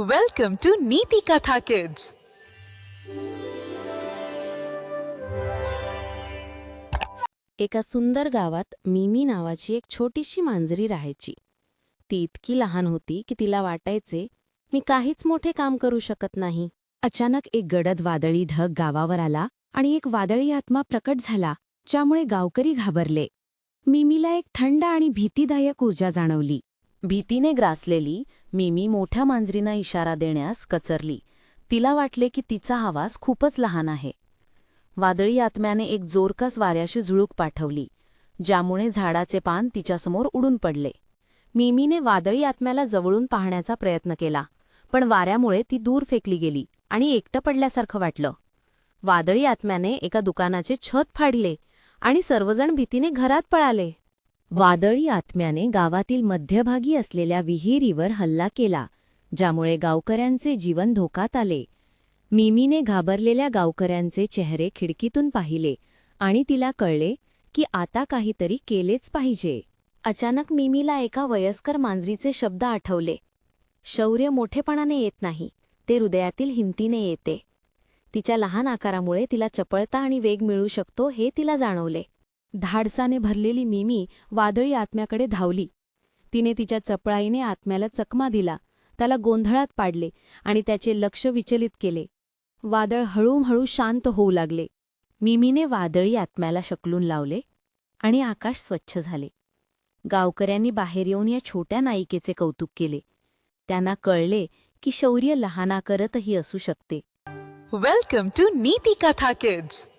Welcome to Neeti Katha Kids. एका सुंदर गावात मिमी नावाची एक छोटीशी मांजरी राहायची. ती इतकी लहान होती की तिला वाटायचे मी काहीच मोठे काम करू शकत नाही. अचानक एक गडद वादळी ढग गावावर आला आणि एक वादळी आत्मा प्रकट झाला, ज्यामुळे गावकरी घाबरले. मिमीला एक थंड आणि भीतीदायक ऊर्जा जाणवली. भीतीने ग्रासलेली मिमी मोठ्या मांजरींना इशारा देण्यास कचरली. तिला वाटले की तिचा आवाज खूपच लहान आहे. वादळी आत्म्याने एक जोरकस वाऱ्याशी झुळूक पाठवली, ज्यामुळे झाडाचे पान तिच्यासमोर उडून पडले. मिमीने वादळी आत्म्याला जवळून पाहण्याचा प्रयत्न केला, पण वाऱ्यामुळे ती दूर फेकली गेली आणि एकटं पडल्यासारखं वाटलं. वादळी आत्म्याने एका दुकानाचे छत फाडले आणि सर्वजण भीतीने घरात पळाले. वादळी आत्म्याने गावातील मध्यभागी असलेल्या विहिरीवर हल्ला केला, ज्यामुळे गावकऱ्यांचे जीवन धोक्यात आले. मिमीने घाबरलेल्या गावकऱ्यांचे चेहरे खिडकीतून पाहिले आणि तिला कळले की आता काहीतरी केलेच पाहिजे. अचानक मिमीला एका वयस्कर मांजरीचे शब्द आठवले. शौर्य मोठेपणाने येत नाही, ते हृदयातील हिमतीने येते. तिच्या लहान आकारामुळे तिला चपळता आणि वेग मिळू शकतो हे तिला जाणवले. धाडसाने भरलेली मिमी वादळी आत्म्याकडे धावली. तिने तिच्या चपळाईने आत्म्याला चकमा दिला, त्याला गोंधळात पाडले आणि त्याचे लक्ष विचलित केले. वादळ हळूहळू शांत होऊ लागले. मिमीने वादळी आत्म्याला शकलून लावले आणि आकाश स्वच्छ झाले. गावकऱ्यांनी बाहेर येऊन या छोट्या नायिकेचे कौतुक केले. त्यांना कळले की शौर्य लहान आकारातही असू शकते. Welcome to Neeti Katha Kids.